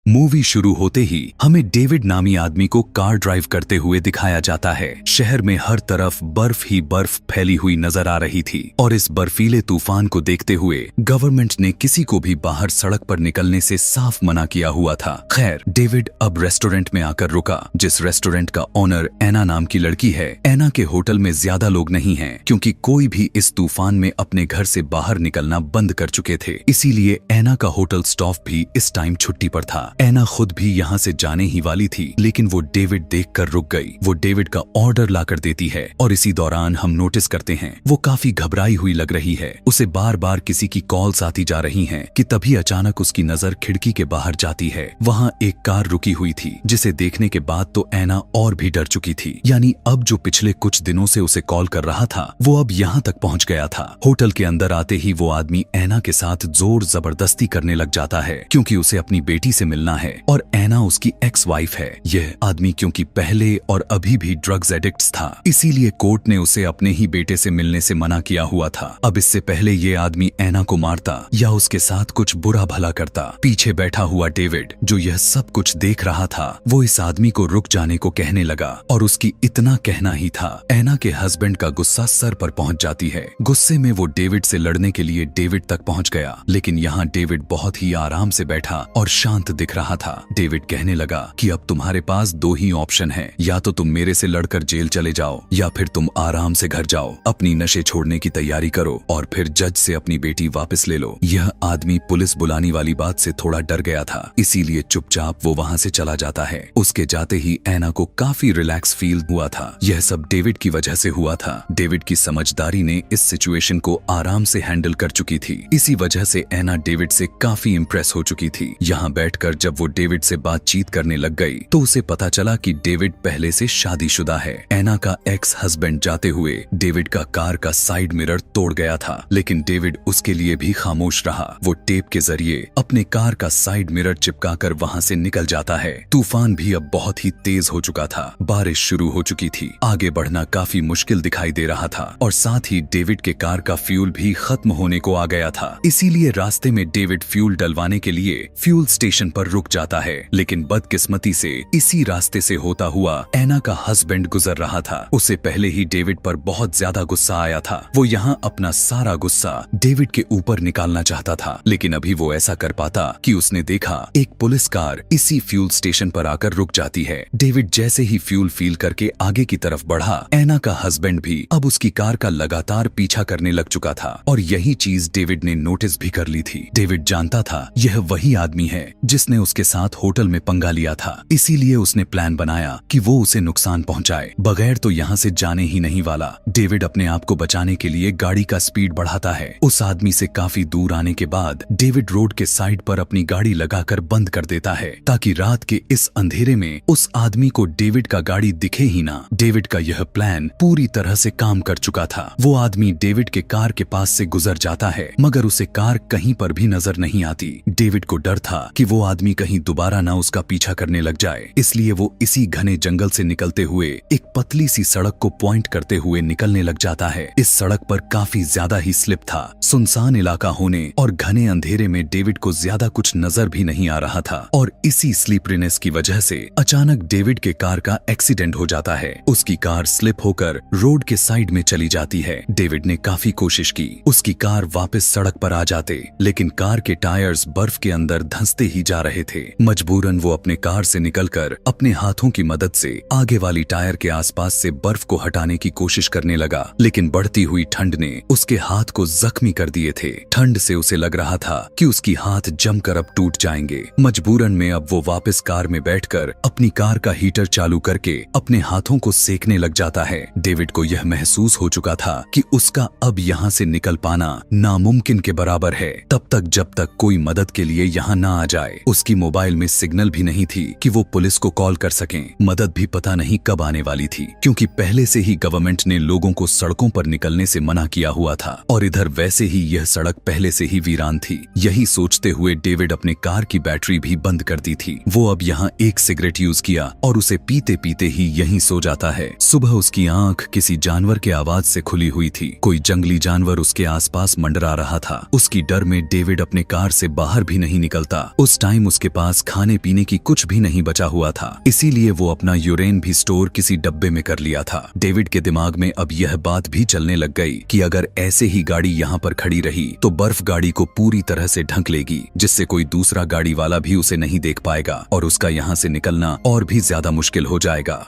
Movie शुरू होते ही हमें डेविड नामी आदमी को कार ड्राइव करते हुए दिखाया जाता है। शहर में हर तरफ बर्फ ही बर्फ फैली हुई नजर आ रही थी और इस बर्फीले तूफान को देखते हुए गवर्नमेंट ने किसी को भी बाहर सड़क पर निकलने से साफ मना किया हुआ था। खैर, डेविड अब रेस्टोरेंट में आकर रुका, जिस रेस्टोरेंट का ओनर एना नाम की लड़की है। एना के होटल में ज्यादा लोग नहीं हैं, क्योंकि कोई भी इस तूफान में अपने घर से बाहर निकलना बंद कर चुके थे। इसीलिए एना का होटल स्टाफ भी इस टाइम छुट्टी पर था। एना खुद भी यहाँ से जाने ही वाली थी, लेकिन वो डेविड देखकर रुक गई। वो डेविड का ऑर्डर लाकर देती है और इसी दौरान हम नोटिस करते हैं वो काफी घबराई हुई लग रही है। उसे बार बार किसी की कॉल्स आती जा रही हैं कि तभी अचानक उसकी नजर खिड़की के बाहर जाती है। वहाँ एक कार रुकी हुई थी, जिसे देखने के बाद तो एना और भी डर चुकी थी। यानी अब जो पिछले कुछ दिनों से उसे कॉल कर रहा था, वो अब यहाँ तक पहुँच गया था। होटल के अंदर आते ही वो आदमी एना के साथ जोर जबरदस्ती करने लग जाता है, क्योंकि उसे अपनी बेटी से मिलना है और एना उसकी एक्स वाइफ है। यह आदमी क्योंकि पहले और अभी भी ड्रग्स एडिक्ट्स था, इसीलिए कोर्ट ने उसे अपने ही बेटे से मिलने से मना किया हुआ था। अब इससे पहले ये आदमी एना को मारता या उसके साथ कुछ बुरा भला करता, पीछे बैठा हुआ डेविड, जो यह सब कुछ देख रहा था, वो इस आदमी को रुक जाने को कहने लगा और उसकी इतना कहना ही था। एना के हस्बैंड का गुस्सा सर पर पहुंच जाती है। गुस्से में वो डेविड से लड़ने के लिए डेविड तक पहुंच गया, लेकिन यहाँ डेविड बहुत ही आराम से बैठा और शांत दिख रहा था। डेविड कहने लगा कि अब तुम्हारे पास दो ही ऑप्शन हैं, या तो तुम मेरे से लड़कर जेल चले जाओ या फिर तुम आराम से घर जाओ, अपनी नशे छोड़ने की तैयारी करो और फिर जज से अपनी बेटी वापस ले लो। यह आदमी पुलिस बुलाने वाली बात से थोड़ा डर गया था, इसीलिए चुपचाप वो वहाँ से चला जाता है। उसके जाते ही एना को काफी रिलैक्स फील हुआ था। यह सब डेविड की वजह से हुआ था। डेविड की समझदारी ने इस सिचुएशन को आराम से हैंडल कर चुकी थी। इसी वजह से एना डेविड से काफी इम्प्रेस हो चुकी थी। यहाँ बैठकर जब वो डेविड से बातचीत करने लग गई तो उसे पता चला कि डेविड पहले से शादीशुदा है। एना का एक्स हस्बैंड जाते हुए डेविड का कार का साइड मिरर तोड़ गया था, लेकिन डेविड उसके लिए भी खामोश रहा। वो टेप के जरिए अपने कार का साइड मिरर चिपकाकर वहाँ से निकल जाता है। तूफान भी अब बहुत ही तेज हो चुका था। बारिश शुरू हो चुकी थी। आगे बढ़ना काफी मुश्किल दिखाई दे रहा था और साथ ही डेविड के कार का फ्यूल भी खत्म होने को आ गया था। इसीलिए रास्ते में डेविड फ्यूल डलवाने के लिए फ्यूल स्टेशन पर रुक जाता है, लेकिन बदकिस्मती से इसी रास्ते से होता हुआ एना का हस्बैंड गुजर रहा था। उसे पहले ही डेविड पर बहुत ज्यादा गुस्सा आया था। वो यहाँ अपना सारा गुस्सा डेविड के ऊपर निकालना चाहता था, लेकिन अभी वो ऐसा कर पाता कि उसने देखा एक पुलिस कार इसी फ्यूल स्टेशन पर आकर रुक जाती है। डेविड जैसे ही फ्यूल फील करके आगे की तरफ बढ़ा, एना का हस्बैंड भी अब उसकी कार का लगातार पीछा करने लग चुका था और यही चीज डेविड ने नोटिस भी कर ली थी। डेविड जानता था यह वही आदमी है जिसने उसके साथ होटल में पंगा लिया था, इसीलिए उसने प्लान बनाया कि वो उसे नुकसान पहुंचाए, बगैर तो यहाँ से जाने ही नहीं वाला। डेविड अपने आप को बचाने के लिए गाड़ी का स्पीड बढ़ाता है। उस आदमी से काफी दूर आने के बाद डेविड रोड के साइड पर अपनी गाड़ी लगाकर बंद कर देता है, ताकि रात के इस अंधेरे में उस आदमी को डेविड का गाड़ी दिखे ही ना। डेविड का यह प्लान पूरी तरह से काम कर चुका था। वो आदमी डेविड के कार के पास से गुजर जाता है, मगर उसे कार कहीं पर भी नजर नहीं आती। डेविड को डर था कि वो आदमी कहीं दोबारा ना उसका पीछा करने लग जाए, इसलिए वो इसी घने जंगल से निकलते हुए एक पतली सी सड़क को पॉइंट करते हुए निकलने लग जाता है। इस सड़क पर काफी ज्यादा ही स्लिप था। सुनसान इलाका होने और घने अंधेरे में डेविड को ज्यादा कुछ नजर भी नहीं आ रहा था और इसी स्लीपरीनेस की वजह से अचानक डेविड के कार का एक्सीडेंट हो जाता है। उसकी कार स्लिप होकर रोड के साइड में चली जाती है। डेविड ने काफी कोशिश की उसकी कार वापस सड़क पर आ जाते, लेकिन कार के टायर्स बर्फ के अंदर धंसते ही जा रहे थे। मजबूरन वो अपने कार से निकलकर अपने हाथों की मदद से आगे वाली टायर के आसपास से बर्फ को हटाने की कोशिश करने लगा, लेकिन बढ़ती हुई ठंड ने उसके हाथ को जख्मी कर दिए थे। ठंड से उसे लग रहा था कि उसकी हाथ जमकर अब टूट जाएंगे। मजबूरन में अब वो वापस कार में बैठकर अपनी कार का हीटर चालू करके अपने हाथों को सेकने लग जाता है। डेविड को यह महसूस हो चुका था कि उसका अब यहाँ से निकल पाना नामुमकिन के बराबर है, तब तक जब तक कोई मदद के लिए यहाँ ना आ जाए। उसकी मोबाइल में सिग्नल भी नहीं थी कि वो पुलिस को कॉल कर सकें। मदद भी पता नहीं कब आने वाली थी, क्योंकि पहले से ही गवर्नमेंट ने लोगों को सड़कों पर निकलने से मना किया हुआ था और इधर वैसे ही यह सड़क पहले से ही वीरान थी। यही सोचते हुए डेविड अपने कार की बैटरी भी बंद कर दी थी। वो अब यहाँ एक सिगरेट यूज किया और उसे पीते पीते ही यहीं सो जाता है। सुबह उसकी आंख किसी जानवर के आवाज से खुली हुई थी। कोई जंगली जानवर उसके आसपास मंडरा रहा था। उसकी डर में डेविड अपने कार से बाहर भी नहीं निकलता। उस टाइम उसके पास खाने पीने की कुछ भी नहीं बचा हुआ था, इसीलिए वो अपना यूरेन भी स्टोर किसी डब्बे में कर लिया था। डेविड के दिमाग में अब यह बात भी चलने लग गई कि अगर ऐसे ही गाड़ी यहाँ पर खड़ी रही तो बर्फ गाड़ी को पूरी तरह से ढक लेगी, जिससे कोई दूसरा गाड़ी वाला भी उसे नहीं देख पाएगा और उसका यहाँ से निकलना और भी ज्यादा मुश्किल हो जाएगा।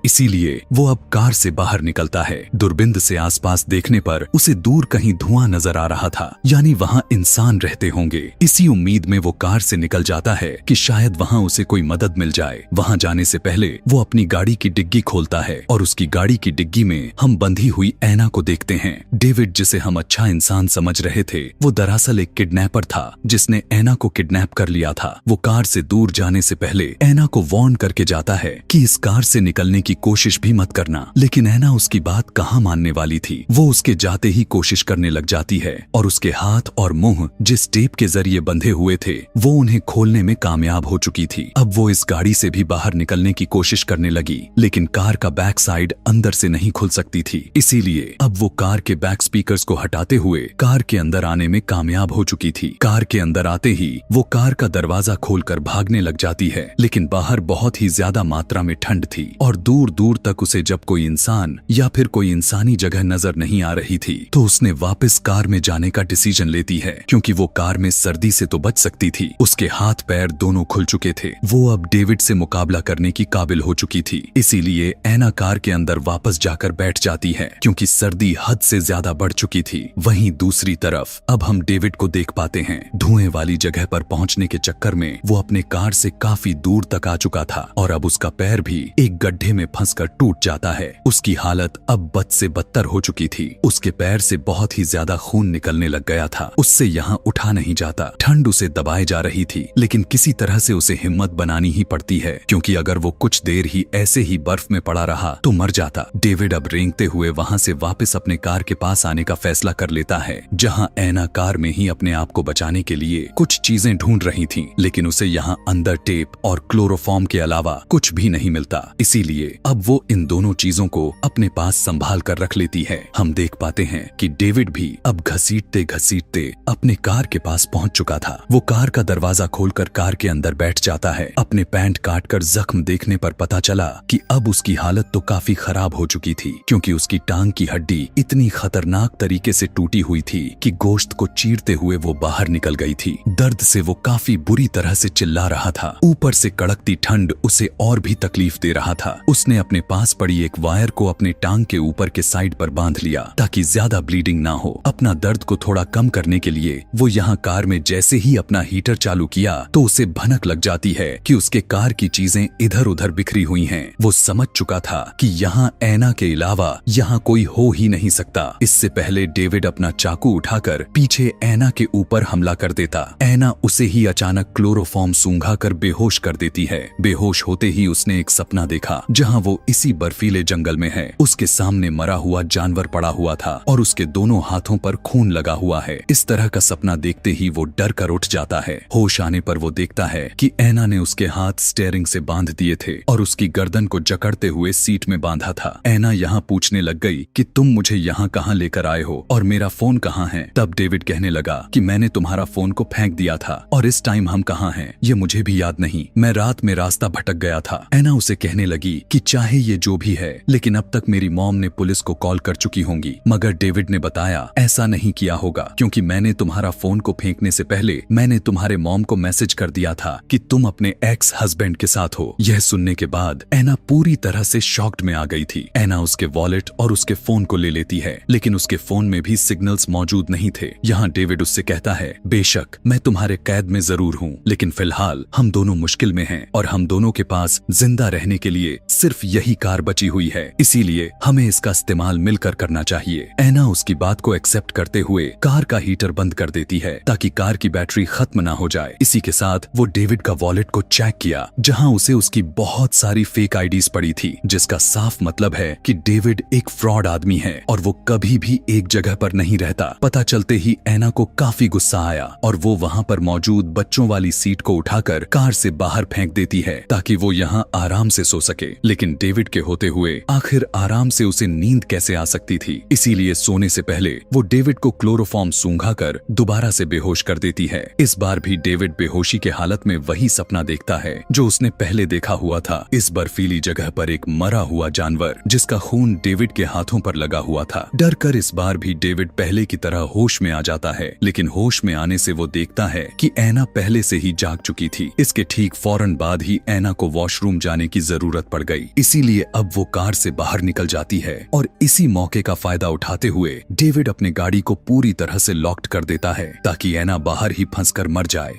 इसीलिए वो अब कार से बाहर निकलता है। दूरबीन से आसपास देखने पर उसे दूर कहीं धुआं नजर आ रहा था, यानी वहां इंसान रहते होंगे। इसी उम्मीद में वो कार से निकल जाता है कि शायद वहां उसे कोई मदद मिल जाए। वहां जाने से पहले वो अपनी गाड़ी की डिग्गी खोलता है और उसकी गाड़ी की डिग्गी में हम बंधी हुई ऐना को देखते हैं। डेविड, जिसे हम अच्छा इंसान समझ रहे थे, वो दरअसल एक किडनैपर था जिसने ऐना को किडनैप कर लिया था। वो कार से दूर जाने से पहले ऐना को वार्न करके जाता है कि इस कार से निकलने की कोशिश भी मत करना, लेकिन ऐना उसकी बात कहाँ मानने वाली थी। वो उसके जाते ही कोशिश करने लग जाती है और उसके हाथ और मुंह जिस टेप के जरिए बंधे हुए थे वो उन्हें खोलने में कामयाब हो चुकी थी। अब वो इस गाड़ी से भी बाहर निकलने की कोशिश करने लगी, लेकिन कार का बैक साइड अंदर से नहीं खुल सकती थी। इसीलिए अब वो कार के बैक स्पीकर्स को हटाते हुए कार के अंदर आने में कामयाब हो चुकी थी। कार के अंदर आते ही वो कार का दरवाजा खोलकर भागने लग जाती है, लेकिन बाहर बहुत ही ज्यादा मात्रा में ठंड थी और दूर दूर तक उसे जब कोई इंसान या फिर कोई इंसानी जगह नजर नहीं आ रही थी तो उसने वापस कार में जाने का डिसीजन लेती है, क्योंकि वो कार में सर्दी से तो बच सकती थी। उसके हाथ पैर दोनों खुल चुके थे। वो अब डेविड से मुकाबला करने की काबिल हो चुकी थी। इसीलिए ऐना कार के अंदर वापस जाकर बैठ जाती है, क्योंकि सर्दी हद से ज्यादा बढ़ चुकी थी। वहीं दूसरी तरफ अब हम डेविड को देख पाते हैं। धुएं वाली जगह पर पहुंचने के चक्कर में वो अपने कार से काफी दूर तक आ चुका था और अब उसका पैर भी एक गड्ढे में फंसकर टूट जाता है। उसकी हालत अब बद से बदतर हो चुकी थी। उसके पैर से बहुत ही ज्यादा खून निकलने लग गया था। उससे यहाँ उठा नहीं जाता। ठंड उसे दबाए जा रही थी, लेकिन किसी तरह से उसे हिम्मत बनानी ही पड़ती है, क्योंकि अगर वो कुछ देर ही ऐसे ही बर्फ में पड़ा रहा तो मर जाता। डेविड अब रेंगते हुए वहां से वापस अपने कार के पास आने का फैसला कर लेता है, जहां ऐना कार में ही अपने आप को बचाने के लिए कुछ चीजें ढूंढ रही थी, लेकिन उसे यहाँ अंदर टेप और क्लोरोफॉर्म के अलावा कुछ भी नहीं मिलता। इसीलिए अब वो इन दोनों चीजों को अपने पास संभाल कर रख लेती है। हम देख पाते हैं कि डेविड भी अब घसीटते घसीटते अपने कार के पास पहुंच चुका था। वो कार का दरवाजा खोलकर कार के अंदर बैठ जाता है। अपने पैंट काटकर जख्म देखने पर पता चला कि अब उसकी हालत तो काफी खराब हो चुकी थी, क्योंकि उसकी टांग की हड्डी इतनी खतरनाक तरीके से टूटी हुई थी कि गोश्त को चीरते हुए वो बाहर निकल गई थी। दर्द से वो काफी बुरी तरह से चिल्ला रहा था। ऊपर से कड़कती ठंड उसे और भी तकलीफ दे रहा था। उसने अपने पास पड़ी एक वायर को अपने टांग के ऊपर के साइड पर बांध लिया ताकि ज्यादा ब्लीडिंग ना हो। अपना दर्द को थोड़ा कम करने के लिए वो यहाँ कार में जैसे ही अपना हीटर चालू किया तो उसे भनक लग जाती है कि उसके कार की चीजें इधर उधर बिखरी हुई हैं। वो समझ चुका था कि यहाँ ऐना के अलावा यहाँ कोई हो ही नहीं सकता। इससे पहले डेविड अपना चाकू उठाकर पीछे ऐना के ऊपर हमला कर देता। ऐना उसे ही अचानक क्लोरोफॉर्म सूंघा कर बेहोश कर देती है। बेहोश होते ही उसने एक सपना देखा, जहाँ वो इसी बर्फीले जंगल में है। उसके सामने मरा हुआ जानवर पड़ा हुआ था और उसके दोनों हाथों पर खून लगा हुआ है। इस तरह का सपना देखते ही वो डर कर उठ जाता है। होश आने पर वो देखता है कि ऐना ने उसके हाथ स्टीयरिंग से बांध दिए थे और उसकी गर्दन को जकड़ते हुए सीट में बांधा था। ऐना यहाँ पूछने लग गई कि तुम मुझे यहाँ कहाँ लेकर आए हो और मेरा फोन कहाँ है। तब डेविड कहने लगा कि मैंने तुम्हारा फोन को फेंक दिया था और इस टाइम हम कहाँ हैं ये मुझे भी याद नहीं, मैं रात में रास्ता भटक गया था। ऐना उसे कहने लगी कि चाहे ये जो भी है, लेकिन अब तक मेरी मॉम ने पुलिस को कॉल कर चुकी होंगी। मगर डेविड ने बताया ऐसा नहीं किया होगा, क्योंकि मैंने तुम्हारा फोन को फेंकने से पहले मैंने तुम्हारे मॉम को मैसेज कर दिया था कि तुम अपने एक्स हस्बैंड के साथ हो। यह सुनने के बाद ऐना पूरी तरह से शॉक्ड में आ गई थी। ऐना उसके वॉलेट और उसके फोन को ले लेती है, लेकिन उसके फोन में भी सिग्नल्स मौजूद नहीं थे। यहाँ डेविड उससे कहता है, बेशक मैं तुम्हारे कैद में जरूर हूँ, लेकिन फिलहाल हम दोनों मुश्किल में हैं और हम दोनों के पास जिंदा रहने के लिए सिर्फ यही कार बची हुई है, इसीलिए हमें इसका इस्तेमाल मिलकर करना चाहिए। ऐना उसकी बात को एक्सेप्ट करते हुए कार का हीटर बंद कर देती है ताकि कार की बैटरी खत्म ना हो जाए। इसी के साथ वो डेविड का वॉलेट को चेक किया, जहां उसे उसकी बहुत सारी फेक आईडीज पड़ी थी, जिसका साफ मतलब है कि डेविड एक फ्रॉड आदमी है और वो कभी भी एक जगह पर नहीं रहता। पता चलते ही ऐना को काफी गुस्सा आया और वो वहां पर मौजूद बच्चों वाली सीट को उठाकर कार से बाहर फेंक देती है ताकि वो यहाँ आराम से सो सके। लेकिन लेकिन डेविड के होते हुए आखिर आराम से उसे नींद कैसे आ सकती थी। इसीलिए सोने से पहले वो डेविड को क्लोरोफॉर्म सूंघा कर दोबारा से बेहोश कर देती है। इस बार भी डेविड बेहोशी के हालत में वही सपना देखता है जो उसने पहले देखा हुआ था। इस बर्फीली जगह पर एक मरा हुआ जानवर जिसका खून डेविड के हाथों पर लगा हुआ था। डर कर इस बार भी डेविड पहले की तरह होश में आ जाता है, लेकिन होश में आने से वो देखता है कि ऐना पहले से ही जाग चुकी थी। इसके ठीक फौरन बाद ही ऐना को वॉशरूम जाने की जरूरत पड़ गई, इसीलिए अब वो कार से बाहर निकल जाती है और इसी मौके का फायदा उठाते हुए डेविड अपने गाड़ी को पूरी तरह से लॉक्ड कर देता है ताकि ऐना बाहर ही फंसकर मर जाए।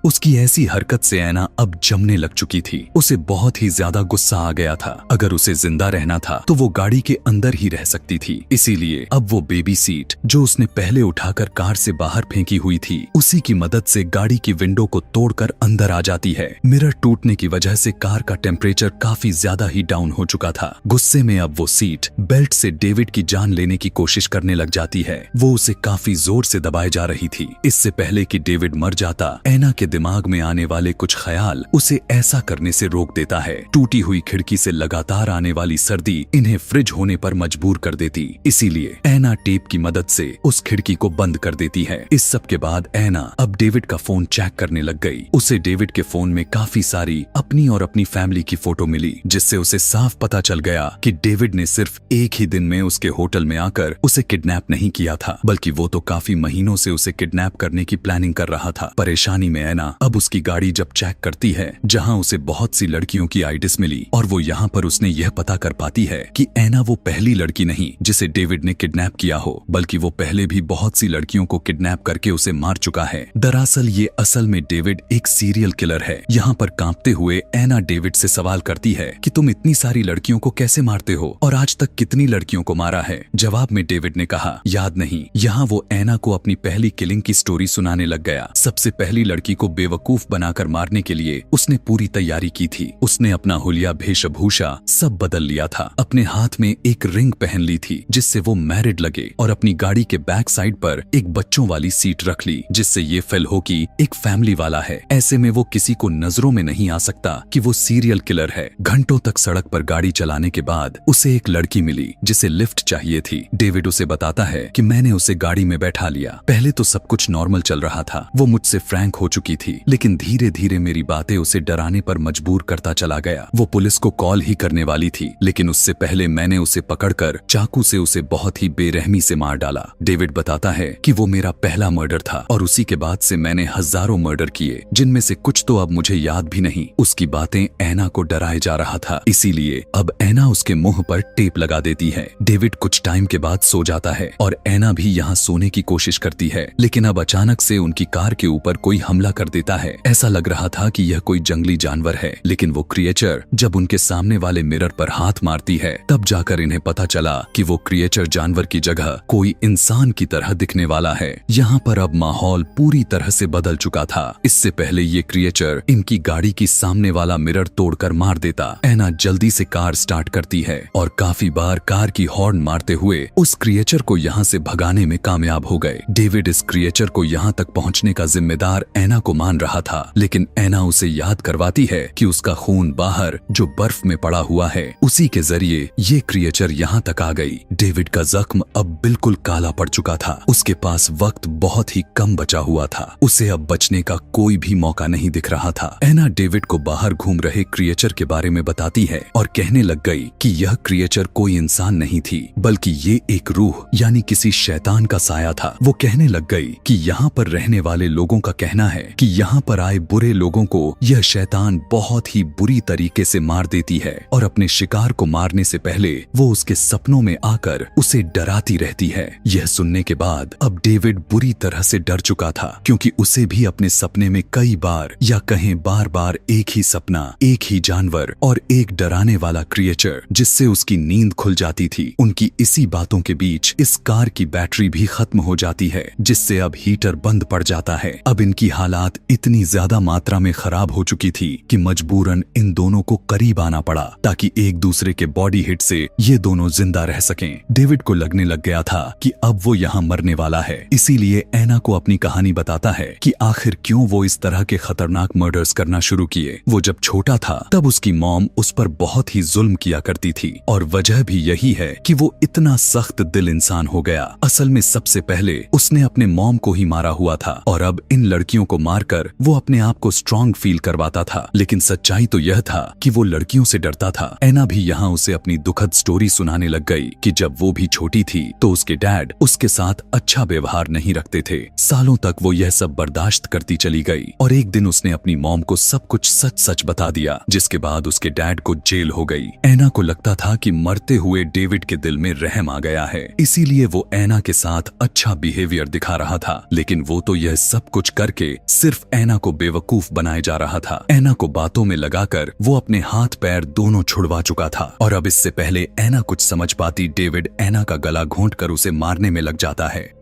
उसकी ऐसी हरकत से ऐना अब जमने लग चुकी थी। उसे बहुत ही ज्यादा गुस्सा आ गया था। अगर उसे जिंदा रहना था तो वो गाड़ी के अंदर ही रह सकती थी। इसीलिए अब वो बेबी सीट जो उसने पहले उठाकर कार से बाहर फेंकी हुई थी, उसी की मदद से गाड़ी की विंडो को तोड़कर अंदर आ जाती है। मिरर टूटने की वजह से कार का टेम्परेचर काफी ज्यादा ही डाउन हो चुका था। गुस्से में अब वो सीट बेल्ट से डेविड की जान लेने की कोशिश करने लग जाती है। वो उसे काफी जोर से दबाए जा रही थी। इससे पहले कि डेविड मर जाता, ऐना के दिमाग में आने वाले कुछ ख्याल उसे ऐसा करने से रोक देता है। टूटी हुई खिड़की से लगातार आने वाली सर्दी इन्हें फ्रिज होने पर मजबूर कर देती, इसीलिए ऐना टेप की मदद से उस खिड़की को बंद कर देती है। इस सब के बाद ऐना अब डेविड का फोन चेक करने लग गई। उसे डेविड के फोन में काफी सारी अपनी और अपनी फैमिली की फोटो मिली, जिससे उसे साफ पता चल गया कि डेविड ने सिर्फ एक ही दिन में उसके होटल में आकर उसे किडनैप नहीं किया था, बल्कि वो तो काफी महीनों से उसे किडनैप करने की प्लानिंग कर रहा था। परेशानी में ऐना अब उसकी गाड़ी जब चेक करती है, जहां उसे बहुत सी लड़कियों की आईडीज मिली, और वो यहाँ पर उसने यह पता कर पाती है कि ऐना वो पहली लड़की नहीं जिसे डेविड ने किडनैप किया हो, बल्कि वो पहले भी बहुत सी लड़कियों को किडनैप करके उसे मार चुका है। दरअसल ये असल में डेविड एक सीरियल किलर है। यहाँ पर कांपते हुए ऐना डेविड से सवाल करती है कि तुम इतनी सारी लड़कियों को कैसे मारते हो और आज तक कितनी लड़कियों को मारा है। जवाब में डेविड ने कहा, याद नहीं। यहाँ वो ऐना को अपनी पहली किलिंग की स्टोरी सुनाने लग गया। सबसे पहली लड़की को बेवकूफ बनाकर मारने के लिए उसने पूरी तैयारी की थी। उसने अपना हुलिया वेशभूषा सब बदल लिया था। अपने हाथ में एक रिंग पहन ली थी जिससे वो मैरिड लगे, और अपनी गाड़ी के बैक साइड पर एक बच्चों वाली सीट रख ली जिससे ये फील हो कि एक फैमिली वाला है। ऐसे में वो किसी को नजरों में नहीं आ सकता कि वो सीरियल किलर है। घंटों तक सड़क पर गाड़ी चलाने के बाद उसे एक लड़की मिली जिसे लिफ्ट चाहिए थी। डेविड उसे बताता है कि मैंने उसे गाड़ी में बैठा लिया। पहले तो सब कुछ नॉर्मल चल रहा था, वो मुझसे फ्रैंक हो चुकी थी, लेकिन धीरे धीरे मेरी बातें उसे डराने पर मजबूर करता चला गया। वो पुलिस को कॉल ही करने वाली थी, लेकिन उससे पहले मैंने उसे पकड़कर चाकू से उसे बहुत ही बेरहमी से मार डाला। डेविड बताता है कि वो मेरा पहला मर्डर था और उसी के बाद से मैंने हजारों मर्डर किए, जिनमें से कुछ तो अब मुझे याद भी नहीं। उसकी बातें ऐना को डराए जा रहा था, इसीलिए अब ऐना उसके मुंह पर टेप लगा देती है। डेविड कुछ टाइम के बाद सो जाता है और ऐना भी यहाँ सोने की कोशिश करती है, लेकिन अब अचानक से उनकी कार के ऊपर कोई हमला कर देता है। ऐसा लग रहा था कि यह कोई जंगली जानवर है, लेकिन वो क्रिएचर जब उनके सामने वाले मिरर पर हाथ मारती है, तब जाकर इन्हें पता चला कि वो क्रिएचर जानवर की जगह कोई इंसान की तरह दिखने वाला है। यहाँ पर अब माहौल पूरी तरह से बदल चुका था। इससे पहले ये क्रिएचर इनकी गाड़ी की सामने वाला मिरर तोड़कर मार देता। ऐना जल्दी से कार स्टार्ट करती है और काफी बार कार की हॉर्न मारते हुए उस क्रिएचर को यहाँ से भगाने में कामयाब हो गए। डेविड इस क्रिएचर को यहाँ तक पहुँचने का जिम्मेदार ऐना को मान रहा था, लेकिन ऐना उसे याद करवाती है कि उसका खून बाहर जो बर्फ में पड़ा हुआ है, उसी के जरिए ये क्रिएचर यहाँ तक आ गई। डेविड का जख्म अब बिल्कुल काला पड़ चुका था। उसके पास वक्त बहुत ही कम बचा हुआ था। उसे अब बचने का कोई भी मौका नहीं दिख रहा था। ऐना डेविड को बाहर घूम रहे क्रिएचर के बारे में बताती है और कहने लग गई कि यह क्रिएचर कोई इंसान नहीं थी, बल्कि ये एक रूह यानी किसी शैतान का साया था। वो कहने लग गई कि यहाँ पर रहने वाले लोगों का कहना है कि यहाँ पर आए बुरे लोगों को यह शैतान बहुत ही बुरी तरीके से मार देती है और अपने शिकार को मारने से पहले वो उसके सपनों में आकर उसे डराती रहती है। यह सुनने के बाद अब डेविड बुरी तरह से डर चुका था, क्योंकि उसे भी अपने सपने में कई बार या कहें बार बार एक ही सपना, एक ही जानवर और एक डराने वाला क्रिएचर जिससे उसकी नींद खुल जाती थी। उनकी इसी बातों के बीच इस कार की बैटरी भी खत्म हो जाती है, जिससे अब हीटर बंद पड़ जाता है। अब इनकी हालात हालत इतनी ज्यादा मात्रा में खराब हो चुकी थी कि मजबूरन इन दोनों को करीब आना पड़ा ताकि एक दूसरे के बॉडी हिट से ये दोनों जिंदा रह सकें। डेविड को लगने लग गया था कि अब वो यहाँ मरने वाला है, इसीलिए एना को अपनी कहानी बताता है कि आखिर क्यों वो इस तरह के खतरनाक मर्डर्स करना शुरू किए। वो जब छोटा था तब उसकी मॉम उस पर बहुत ही जुल्म किया करती थी और वजह भी यही है कि वो इतना सख्त दिल इंसान हो गया। असल में सबसे पहले उसने अपने मॉम को ही मारा हुआ था और अब इन लड़कियों को मारकर वो अपने आप को स्ट्रांग फील करवाता था। लेकिन सच्चाई तो यह था कि वो लड़कियों से डरता था। एना भी यहाँ उसे अपनी दुखद स्टोरी सुनाने लग गई कि जब वो भी छोटी थी तो उसके डैड उसके साथ अच्छा व्यवहार नहीं रखते थे। सालों तक वो यह सब बर्दाश्त करती चली गई और एक दिन उसने अपनी मॉम को सब कुछ सच सच बता दिया, जिसके बाद उसके डैड को जेल हो गई। एना को लगता था कि मरते हुए डेविड के दिल में रहम आ गया है, इसीलिए वो एना के साथ अच्छा बिहेवियर दिखा रहा था। लेकिन वो तो यह सब कुछ करके सिर्फ एना को बेवकूफ बनाए जा रहा था। एना को बातों में लगाकर वो अपने हाथ पैर दोनों छुड़वा चुका था और अब इससे पहले एना कुछ समझ पाती, डेविड एना का गला घोंटकर उसे मारने में लग जाता है।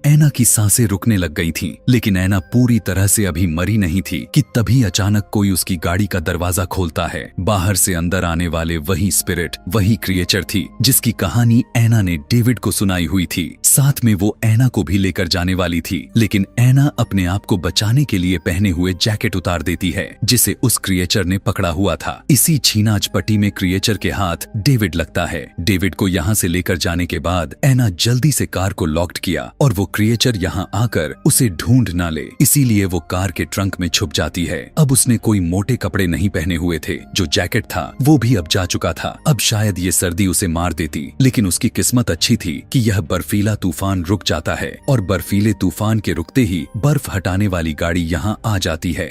एना की सांसें रुकने लग गई थीं, लेकिन एना पूरी तरह से अभी मरी नहीं थी कि तभी अचानक कोई उसकी गाड़ी का दरवाजा खोलता है। बाहर से अंदर आने वाले वही स्पिरिट, वही क्रिएचर थी जिसकी कहानी एना ने डेविड को सुनाई हुई थी। साथ में वो एना को भी लेकर जाने वाली थी, लेकिन एना अपने आप को बचाने के लिए पहने हुए जैकेट उतार देती है जिसे उस क्रिएचर ने पकड़ा हुआ था। इसी छीनाच पट्टी में क्रिएचर के हाथ डेविड लगता है। डेविड को यहाँ से लेकर जाने के बाद एना जल्दी से कार को लॉक्ड किया और वो क्रिएचर यहाँ आकर उसे ढूंढ ना ले, इसीलिए वो कार के ट्रंक में छुप जाती है। अब उसने कोई मोटे कपड़े नहीं पहने हुए थे, जो जैकेट था वो भी अब जा चुका था। अब शायद ये सर्दी उसे मार देती, लेकिन उसकी किस्मत अच्छी थी कि यह बर्फीला तूफान रुक जाता है और बर्फीले तूफान के रुकते ही बर्फ हटाने वाली गाड़ी यहाँ आ जाती है।